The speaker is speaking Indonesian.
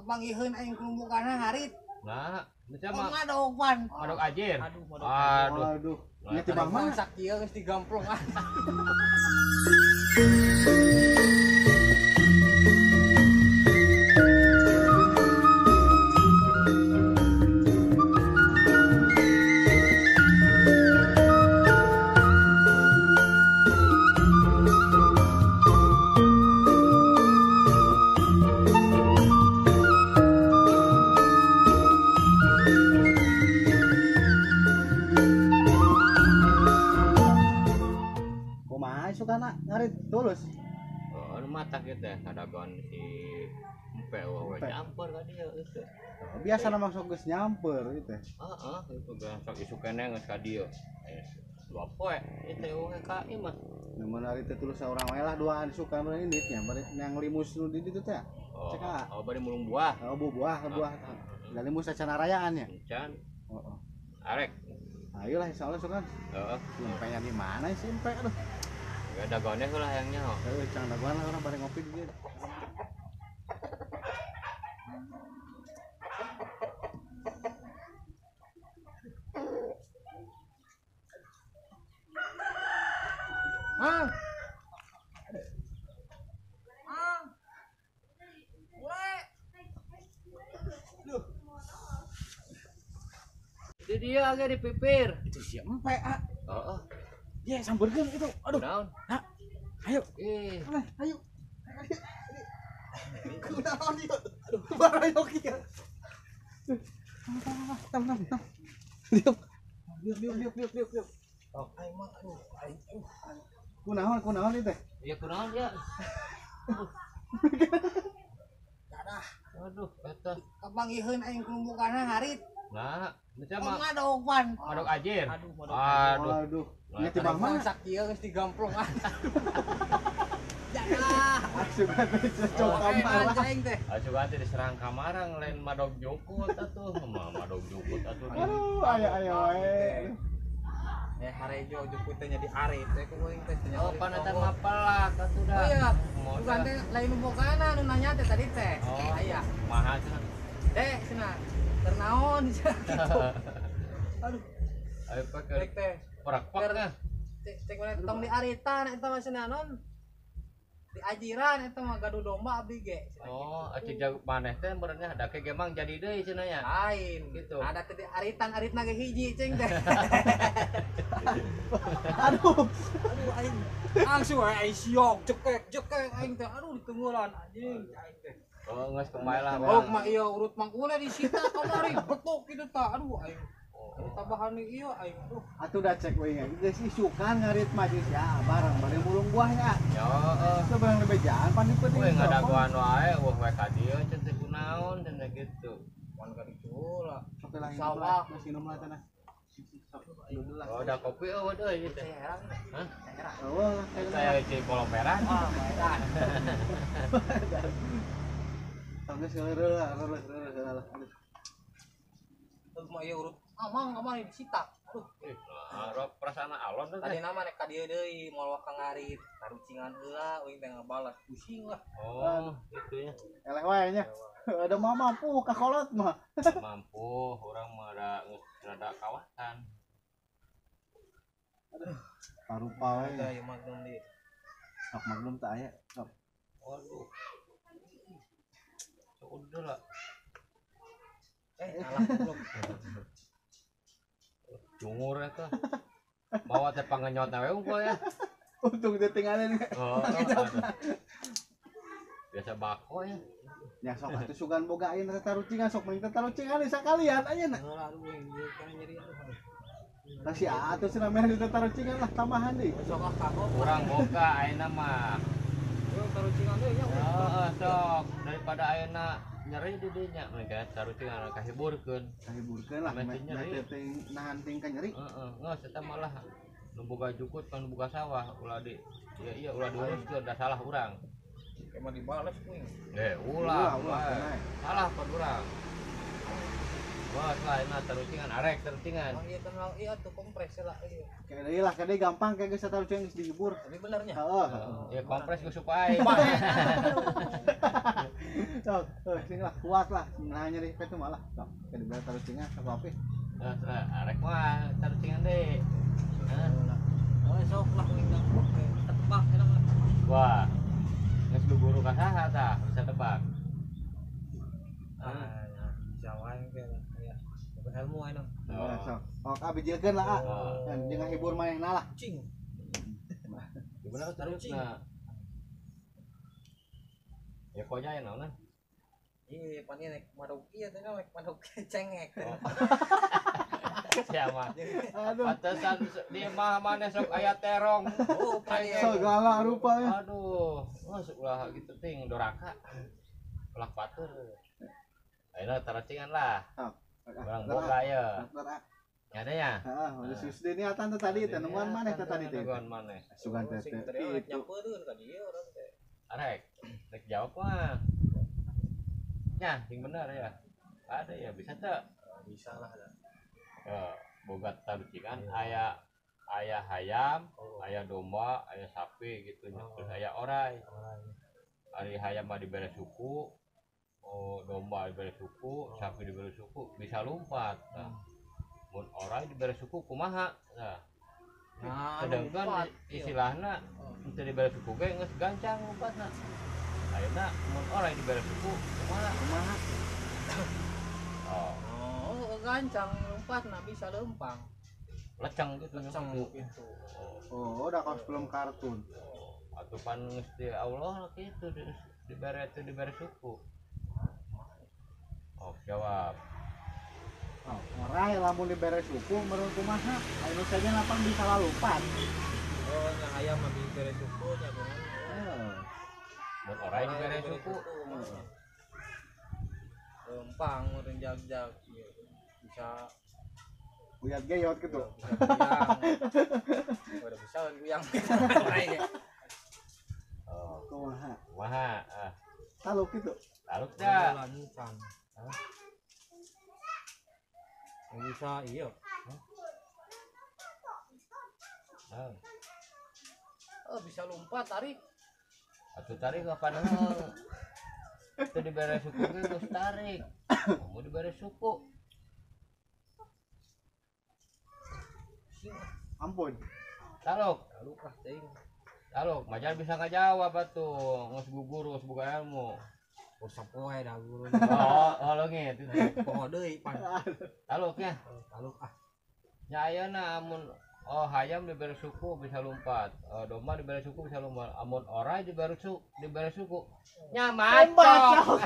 Panggiheun aing kumpulkanna harit. Nah, macam Ngadopan. madog ajir. Aduh, Aduh. Nya ti Bang mah. Masak ieu geus digamplong ah. Sukana ngarit tulus. Oh, anu mata kita ngadagon si empe we campur ka dieu eueuh. Biasa nama sok geus nyamper ieu teh. Heeh, itu geus sok isukena geus ka dieu. Dua poe itu we ka ieu mah. Namun hari teh tulus saurang we lah duaan suka nu ini nya bari yang limus nu di ditu teh. Oh, Cek ah. oh bari mulung buah. Oh buah. Da limus acan arayaan nya. Can. Heeh. Arek. Ayolah insyaallah sukan. Heeh. Empenya di mana sih empe aduh. Gak ada gonnya lah yang nyaho. Cang daguan lah orang bareng ngopi di dieu. Mang. Itu dia agak dipipir. Itu si empe ah. Heeh. Ya sampeurkeun itu. Aduh. Naon? Nah. Ayo. Ayo. Kunaon ieu? Aduh, barayok ieu. Tam. Liuk. Oh, aing mah aduh. Kunaon ieu teh? Iya kunaon ya? Dadah. Aduh, eta. Panggiheun aing kumpulkanna harit. Nah, macam Ngadopan. madog ajir. Aduh. Nya ti Bang mah. Masak ieu geus digamplong ah. Dadah. Sugan cocok kamar. Aing teh. Asugan teh diserang kamarang lain madog jukut atuh. Madog jukut atuh. Aduh, ayo wae. Harejo jukut teh nya di arit teh ku aing teh. Oh, panatan mapelak atuh dah. Oh iya. Bukan teh lain bookana nu nanya teh tadi teh. Oh, Aya. Maha cenah. Dek, cenah. Ternaon Aduh. Ayo pakai Dek teh. Porak-porak. Cek mana tong di aritan eta mah cenah non. Di ajiran eta mah gaduh domba abdi ge. Oh, acik jago maneh teh benernya ada ke gemang jadi deui cenah nya. Lain Gitu. Ada teh di aritan aritna ge hiji ceng teh. Aduh. Aduh aing langsung aing siok jekek aing teh aduh ditunggulan anjing aing teh. Oh, geus kumaha lah. Oh mah iya urut mangkuna disita kamari betok kitu tah aduh aing. Tambahan ieu aing aduh. Atuh da cek we nya. Geus isukan ngarit mah geus ya bareng mulung buahnya. Yo, heeh. Seberang lebejaan pan di penting. We ngadaguan wae we ka dieu cenah teh kunaon cenah gitu. Mun ka ditu lah. Sok lah Sawah. masih nom lah tanah. Oh, ada kopi eueuh deui ieu teh. Herang. Hah? Herang. Oh, Saya cai kolom merah. Ah, edan. tangga seureuh lah. Terus mah ieu urut amang kamari disita. Aduh. Rok perasaan alon teh. Tadi nama nek ka dieu deui moal ka ngarit, tarucingan heula euy teh ngabalas pusing lah. Oh, gitu ya. Eleh wae nya. Ada mah mampu ka kolot mah. Mampu, orang mah ada kawasan. Parupa wae. Ada yang magnum di. Sok magnum teh aya. Sok. Waduh. Udah lah. Salah goblok. Jumur eta. Bawa teh pangenyot we unggul ya. Untung teh tinggalin. Oh. Biasa bako ya. Ya sok atuh sugan bogain tarucingan sok mending tarucingan sakalian ayeuna. Aduh ieu kan nyeri aduh. Tah si atuh cenah mere di tarucingan lah tambahan deui. Sok ah kagok. Kurang boga ayeuna mah. Yo tarucingan deui nya. Heeh, sok daripada ayeuna nyeri di dinya mereka tarucingan kahiburkeun. Kahiburkeun lah teh nahan tingkah nyeri. Heeh, geus eta malah nu boga jukut kan boga sawah ulah di iya ulah diuruskeun da salah urang. Emang dibales kuing. Ulah. Ulah. Salah pan urang. Bos lain mah tarucingan arek tarucingan. Oh iya kan mau iya tuh kompres lah iya. Kayak deui lah, kadang gampang kayak geus taruh geus dihibur. Tapi benernya. Heeh. Ya kompres gue supaya. Sok, sini lah kuat lah. Nanya deh itu malah. Sok, kayak dibilang taruh cenah apa? Nah, arek mah tarucingan deh. Hah? Oh sok lah ngindang oke. Tebak enak lah. Wah. Geus lu guru ka saha tah? Bisa tebak. Ah, ya, bisa wae kayak ya. Dapat ilmu enak. Nah, sok. Oh, abijilkeun lah. Dan jeung ngahibur manehna lah. Cing. Gimana tarucina? Ya kok nya naon? Iya, pan naik madok iya teh naik madok cengek. Siapa? Aduh, Pantesan dia mah mana sok aya terong. Oh, pan segala rupanya. Aduh, masuk ulah gitu ting doraka. Ulah batur. Ayeuna tarucingan lah. Barang boga ya. Ada ya? Heeh, udah susde ini atan tadi teh nemuan maneh teh tadi teh. Nemuan maneh. Sugan teh. itu nyampeureun ka dieu orang teh. Arek, rek jawab mah. Nya, yang benar ya. Ada ya, bisa teu? Bisa lah ada. Boga tarucingan aya hayam, aya domba, aya sapi gitu nya. Terus aya orai. Ari hayam mah dibere suku, domba dibere suku, sapi dibere suku, bisa lompat. Nah, mun orai dibere suku kumaha? Nah, sedangkan istilahna teu dibere suku ge geus gancang lompatna. Ayeuna mun orai dibere suku kumaha? Kumaha? Oh, gancang lompat nah bisa lempang. leceng gitu Leceng gitu. gitu. Oh, udah kaos film kartun. Atupan geus ti Allah kitu dibere suku. Oh, jawab. Oh, orai lamun dibere suku meureun kumaha? Anu saja lapang bisa lalumpat. Oh, yang ayam mah dibere suku nya bener. Mun orai dibere suku. Lempang meureun jag-jag ieu. Bisa Lihat geyot gitu. bisa kuyang. Udah bisa kan kuyang. Oh, Kumaha? kumaha? Taluk gitu. Taluk dah. Lancang. Yang bisa iya. Oh, bisa lompat tarik. Atuh tarik kapan itu dibere suku ge geus tarik. Mau dibere suku. Ampun. Taluk. Lalu kah teuing. Taluk, majan bisa ngajawab atuh. Geus gugur geus boga ilmu. Usap poe dah guru. Oh, lo gitu. Poho deui pan. Taluk ya. Lalu ah. Nya ayeuna amun hayam dibere suku bisa lompat. Domba dibere suku bisa lompat. Amun orai dibere suku nya macok.